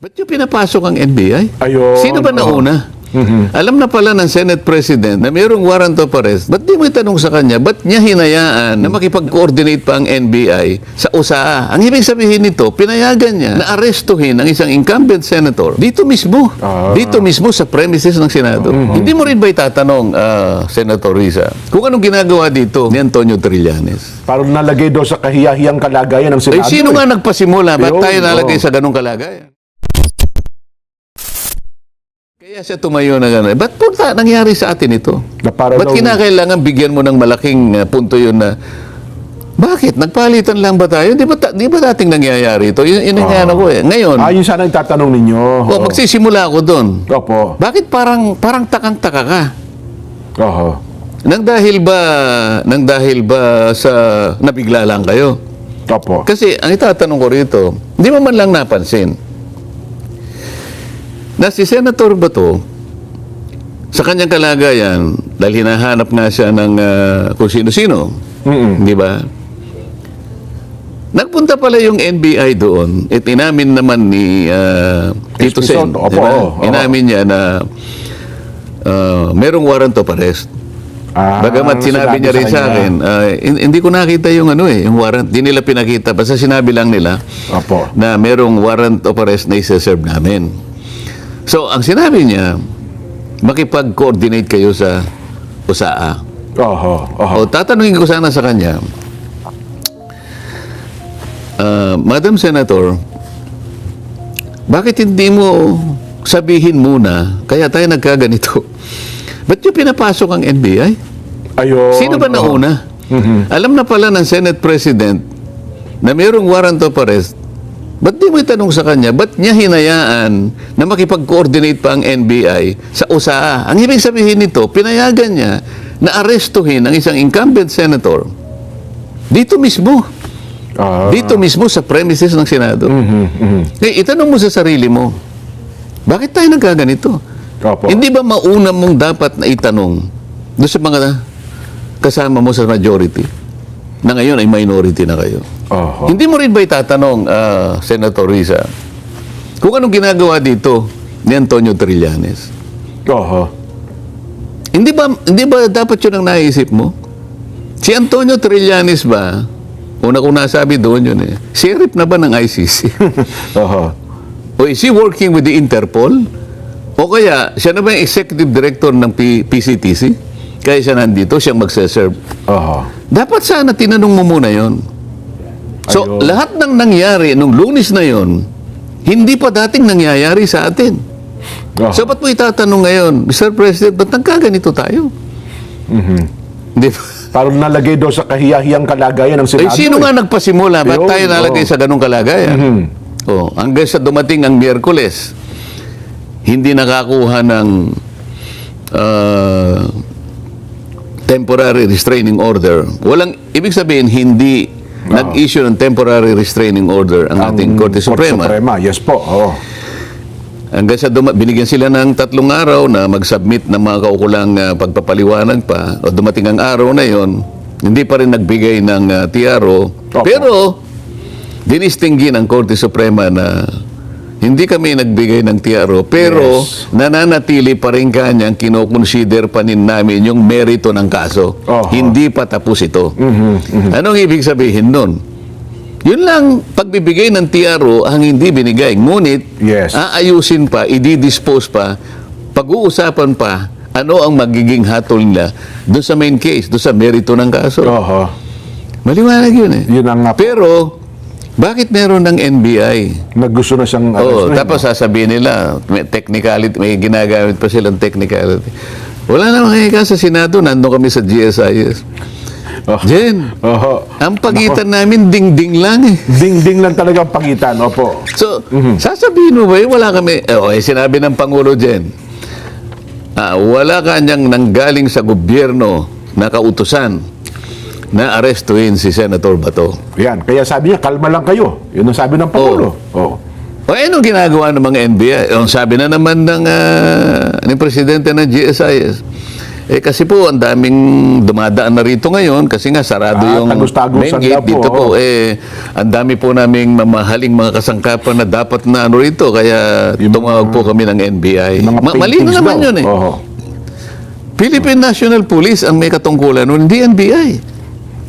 Ba't yung pinapasok ang NBI? Ayun. Sino ba nauna? Alam na pala ng Senate President na mayroong warrant of arrest. Ba't di mo itanong sa kanya, ba't niya hinayaan na makipag-coordinate pa ang NBI sa USAA? Ang ibig sabihin nito, pinayagan niya na arestuhin ang isang incumbent senator dito mismo. Dito mismo sa premises ng Senado. Hindi mo rin ba itatanong, Senator Risa, kung anong ginagawa dito ni Antonio Trillanes? Parang nalagay daw sa kahiyahiyang kalagayan ng Senado. Sino nga nagpasimula? Ba't Ayun, tayo nalagay sa ganong kalagayan? Kaya siya tumayo na gano'n. Ba't po nangyari sa atin ito? Ba't kinakailangan bigyan mo ng malaking punto yun na, bakit? Nagpalitan lang ba tayo? Di ba dating nangyayari ito? Yun ang ano ko eh. Ngayon, yun sana yung tatanong ninyo. magsisimula ako doon. Opo. Bakit parang takang-taka ka? Oho. Nang dahil ba sa nabigla lang kayo? Opo. Kasi ang itatanong ko rito, di mo man lang napansin na si Senator Bato, sa kanyang kalagayan, dahil hinahanap nga siya ng kung sino-sino, di ba? Nagpunta pala yung NBI doon, at inamin naman ni Tito Sen, di ba? Inamin niya na merong warrant of arrest. Bagamat sinabi niya rin sa akin, hindi ko nakita yung yung warrant. Di nila pinakita. Basta sinabi lang nila na merong warrant of arrest na isa-serve namin. So, ang sinabi niya, makipag-coordinate kayo sa USAA. O, tatanungin ko sana sa kanya, Madam Senator, bakit hindi mo sabihin muna, kaya tayo nagkaganito? Ba't yung pinapasok ang NBI? Ayun. Sino ba nauna? Alam na pala ng Senate President na mayroong warrant of arrest. Ba't di mo itanong sa kanya, ba't niya hinayaan na makipag-coordinate pa ang NBI sa USAA? Ang ibig sabihin nito, pinayagan niya na arestuhin ang isang incumbent senator dito mismo. Dito mismo sa premises ng Senado. Itanong mo sa sarili mo, bakit tayo nagkaganito? Hindi ba mauna mong dapat na itanong doon sa mga kasama mo sa majority na ngayon ay minority na kayo? Hindi mo rin ba itatanong, Senator Risa, kung anong ginagawa dito ni Antonio Trillanes? Hindi ba dapat yun ang naisip mo? Si Antonio Trillanes ba, una kong nasabi doon yun sheriff na ba ng ICC? O is he working with the Interpol? O kaya, siya na ba yung executive director ng PCTC? Kaya siya nandito, siyang magsaserve. Dapat sana tinanong mo muna yon. So, lahat ng nangyari nung Lunes na yon, hindi pa dating nangyayari sa atin. So, ba't mo itatanong ngayon, Mr. President, ba't nagkaganito tayo? Di ba? Parang nalagay daw sa kahiyahiyang kalagayan ng Senado. Sino nga nagpasimula? Ba't tayo nalagay sa ganung kalagayan? Hanggang sa dumating ang Miyerkules, hindi nakakuha ng temporary restraining order. Ibig sabihin, hindi nag-issue ng temporary restraining order ang ating Korte Suprema. Yes po. Hanggang sa binigyan sila ng 3 araw na mag-submit ng mga kaukulang pagpapaliwanag pa, o dumating ang araw na yon, hindi pa rin nagbigay ng TRO. Pero, dinistinggi ng Korte Suprema na hindi kami nagbigay ng TRO, pero nananatili pa rin kanyang kinoconsider pa rin namin yung merito ng kaso. Hindi pa tapos ito. Anong ibig sabihin nun? Yun lang, pagbibigay ng TRO ang hindi binigay. Ngunit, aayusin pa, i-dispose pa, pag-uusapan pa, ano ang magiging hatol nila doon sa main case, doon sa merito ng kaso. Maliwanag yun Yun ang nga. Pero, bakit meron ng NBI? Naggusto na siyang tapos sasabihin nila, may ginagamit pa silang technicality. Wala namang kaya sa Senado, nandun kami sa GSIS. Jen, ang pagitan namin, ding-ding lang Ding-ding lang talaga ang pagitan, opo. So, sasabihin mo ba, wala kami, sinabi ng Pangulo Jen, wala kanyang nanggaling sa gobyerno na kautusan na arestuhin si Senator Bato. Yan, kaya sabi niya, kalma lang kayo. Yun ang sabi ng Pangulo. Anong ginagawa ng mga NBI? Sabi na naman ng Presidente ng GSIS, kasi po, ang daming dumadaan na rito ngayon kasi nga sarado yung tagus-tagusan main gate na po, dito po. oo. Ang dami po naming mamahaling mga kasangkapan na dapat na ano rito. Kaya tumawag po kami ng NBI. Mga Mali na paintings naman daw. yun eh. Oo. Philippine National Police ang may katungkulan nun, hindi NBI.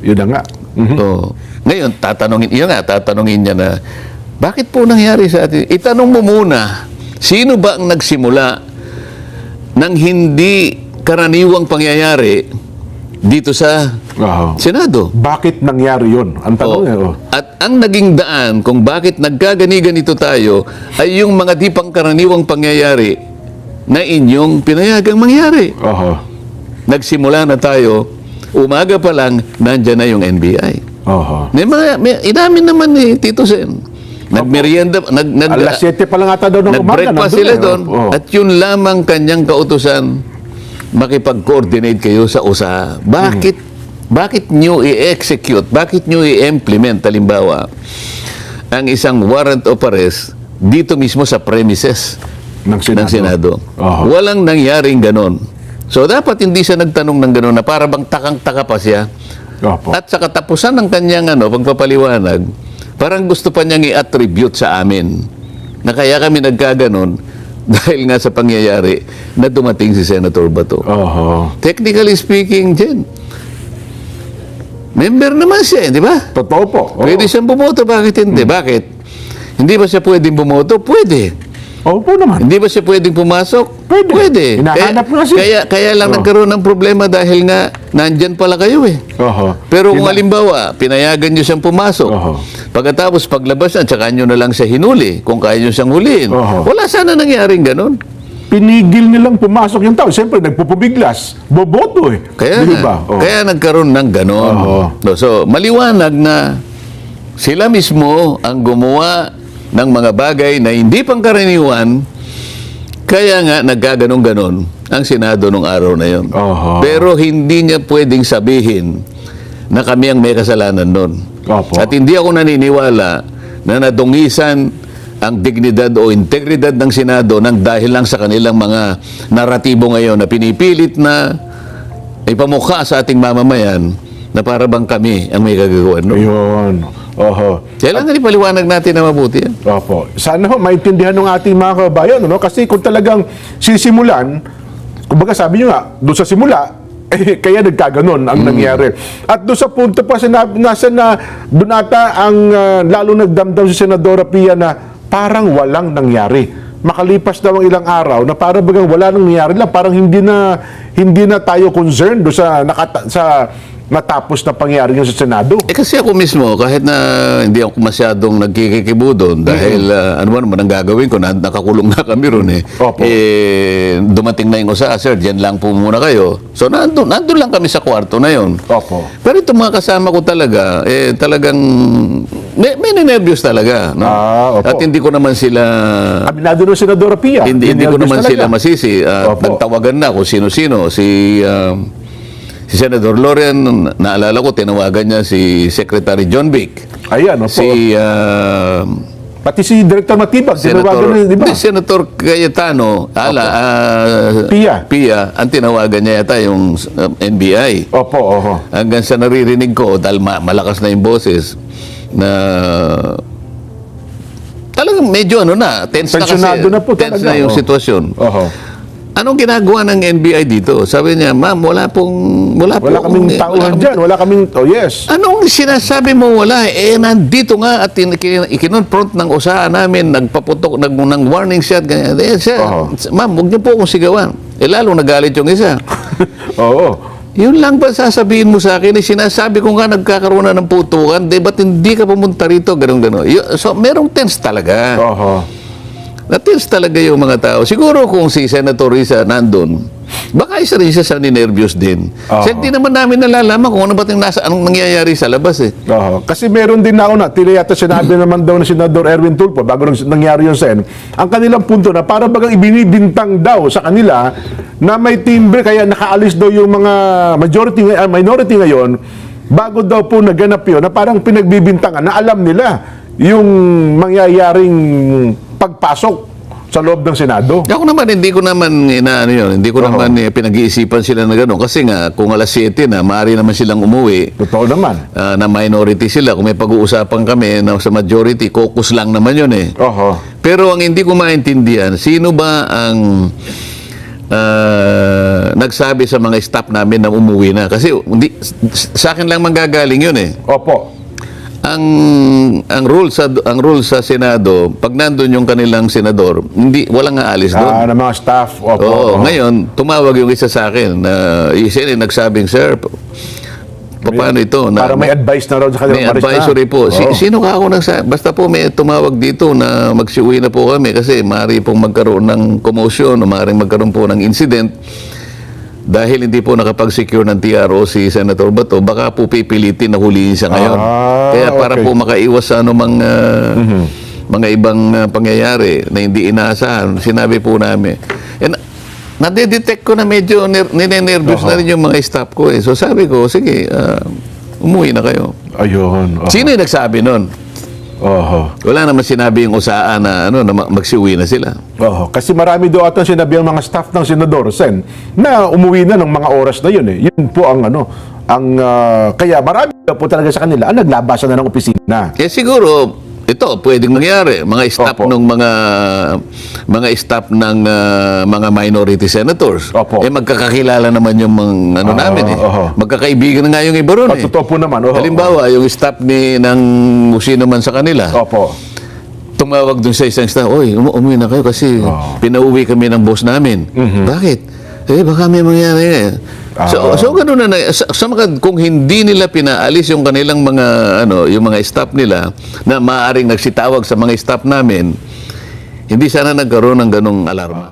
Yun na nga. Mhm. So, ngayon, tatanungin niya na, bakit po nangyari sa atin? Itanong mo muna, sino ba ang nagsimula ng hindi karaniwang pangyayari dito sa Oo. Senado? Bakit nangyari yun? Ang tanong eh. Oh. At ang naging daan kung bakit nagkaganiganito tayo ay yung mga di pangkaraniwang pangyayari na inyong pinayagang mangyari. Oo. Nagsimula na tayo, umaga pa lang, nandyan na yung NBI. Oo. Inamin naman ni Tito Sen. Nagmerienda, Alas 7 pa lang ata daw ng umaga. nag-breakfast nandun sila eh. doon. Oo. At yun lamang kanyang kautusan, makipag-coordinate kayo sa USA. Bakit nyo i-execute, bakit nyo i-implement, halimbawa, ang isang warrant of arrest dito mismo sa premises ng ng Senado? Oo. Walang nangyaring ganon. So, dapat hindi siya nagtanong ng ganon na para bang takang-taka pa siya. Opo. At sa katapusan ng kanyang pagpapaliwanag, parang gusto pa niyang i-attribute sa amin na kaya kami nagkaganon dahil nga sa pangyayari na dumating si Senator Bato. Oo. Technically speaking, Jen, member naman siya, di ba? Totoo po. Oo. Pwede siyang bumoto, bakit hindi? Bakit? Hindi ba siya pwedeng bumoto? Pwede. Opo naman. Hindi ba siya pwedeng pumasok? Pwede. Hinahanap nga siya. Kaya lang nagkaroon ng problema dahil nga nandyan pala kayo eh. Oo. Pero kung halimbawa, pinayagan nyo siyang pumasok, Oho. pagkatapos paglabas na, tsaka nyo na lang siya hinuli, kung kaya nyo siyang huliin. Oho. Wala sana nangyaring ganun. Pinigil nilang pumasok yung tao. Siyempre, nagpupubiglas. Boboto eh. Kaya, Di nga, ba? Oo. kaya nagkaroon ng ganun. Oho. No, so, maliwanag na sila mismo ang gumawa ng mga bagay na hindi pangkaraniwan, kaya nga nagkaganon-ganon ang Senado nung araw na yon. Oho. Pero hindi niya pwedeng sabihin na kami ang may kasalanan nun. Opo. At hindi ako naniniwala na nadungisan ang dignidad o integridad ng Senado nang dahil lang sa kanilang mga naratibo ngayon na pinipilit na ipamukha sa ating mamamayan na para bang kami ang may kagagawa nun. Ayun. Oho. Kailangan ipaliwanag natin na mabuti yan. Opo. Sana ho, maintindihan ng ating mga kabayan, no? Kasi kung talagang sisimulan, kumbaga sabi nyo nga, doon sa simula, kaya nagkaganon ang nangyari. At doon sa punto pa, nasa na, doon ata ang lalo nagdamdam si Senadora Pia na parang walang nangyari. Makalipas daw ang ilang araw na parang bagang wala nang nangyari lang, parang hindi na tayo concerned doon sa natapos na pangyari yun sa Senado. Kasi ako mismo, kahit na hindi ako masyadong nagkikikibo doon dahil ano ba naman ang gagawin ko, nakakulong na kami ron eh. Opo. Dumating na yung sir, dyan lang po muna kayo. So nandun lang kami sa kwarto na yon. Opo. Pero itong mga kasama ko talaga, talagang may nervyos talaga. No? Opo. At hindi ko naman sila... Aminado ng Senadora Pia. Hindi ko Nervous naman talaga. sila masisi. Opo. Nagtawagan na kung sino-sino. Si Senator Loren, naalala ko, tinawagan niya si Secretary John Vic. Ayan, opo. Pati si Director Matibag, tinawagan na, di ba? Senator Cayetano, Pia, ang tinawagan niya yata yung NBI. Opo, oho. Hanggang sa naririnig ko, dahil malakas na yung boses, na talagang medyo tense na kasi. Tensyonado na po tense talaga, na yung oh. sitwasyon. Oho. Anong ginagawa ng NBI dito? Sabi niya, ma'am, wala Kaming tauhan dyan. Wala kaming, yes. Anong sinasabi mo wala? Nandito nga at ikinonfront ng usahan namin, nagpaputok, ng warning shot, ganyan. Ma'am, huwag niyo po akong sigawan. Lalo nagalit yung isa. Oo. Yun lang ba sasabihin mo sa akin? Sinasabi ko nga nagkakaroon na ng putukan, ba't hindi ka pumunta rito? Ganun. So, merong tense talaga. Oho. Na-tense talaga yung mga tao. Siguro kung si Senator Risa nandun, baka isa rin siya sa ninervyos din. Kasi hindi naman namin nalalaman kung ano ba anong nangyayari sa labas eh. Oho. Kasi meron din na tila yata sinabi naman daw ni Senador Erwin Tulfo, bago nangyari yung Sen, ang kanilang punto na para bagang ibinibintang daw sa kanila na may timbre, kaya nakaalis daw yung mga minority ngayon, bago daw po naganap yun, na parang pinagbibintangan na alam nila yung mangyayaring pagpasok sa loob ng Senado. Ako naman, hindi ko naman inaano yun. Hindi ko naman pinag-iisipan sila na gano'n. Kasi nga, kung alas 7 na, maaari naman silang umuwi. Totoo naman. Na minority sila. Kung may pag-uusapan kami na sa majority, caucus lang naman yun eh. Oho. Pero ang hindi ko maintindihan, sino ba ang nagsabi sa mga staff namin na umuwi na? Kasi sa akin lang manggagaling yun eh. Opo. Ang rule sa Senado, pag nandun yung kanilang senador, walang aalis doon. Ng mga staff. Opo. Oo, ngayon, tumawag yung isa sa akin na isa nagsabing, sir, paano ito? Para may advice na raw sa kanilang may Marista. advisory po. Oo. Sino ka ako basta po may tumawag dito na magsiuwi na po kami kasi maaari pong magkaroon ng commotion o maaaring magkaroon po ng incident dahil hindi po nakapag-secure ng TRO si Senator Bato, baka po pipilitin na huliin siya ngayon. Kaya para okay. po makaiwas sa anumang mga ibang pangyayari na hindi inaasahan, sinabi po namin. And nade-detect ko na medyo ninenervous na rin yung mga staff ko eh. So sabi ko, sige, umuwi na kayo. Ayun. Oho. Sino yung nagsabi nun? Oho. Wala naman sinabi yung usaan na, na magsiuwi na sila. Oho. Kasi marami doon atang sinabi ang mga staff ng Senador Sen na umuwi na ng mga oras na yun eh. Yun po ang kaya marami po talaga sa kanila ang naglabasan na ng opisina. Eh siguro, ito, pwedeng mangyari. Mga staff Opo. ng mga staff ng mga minority senators. Opo. Eh magkakakilala naman yung mga namin eh. oho. Magkakaibigan na nga yung iba ron eh. Totoo po naman. Oho. Halimbawa, yung staff ng sino man sa kanila, Opo. tumawag dun sa isang staff, oy, umuwi na kayo kasi pinauwi kami ng boss namin. Bakit? Eh, baka may mangyari eh. So ganoon na, kung hindi nila pinaalis yung kanilang mga, yung mga staff nila, na maaaring nagsitawag sa mga staff namin, hindi sana nagkaroon ng ganong alarma.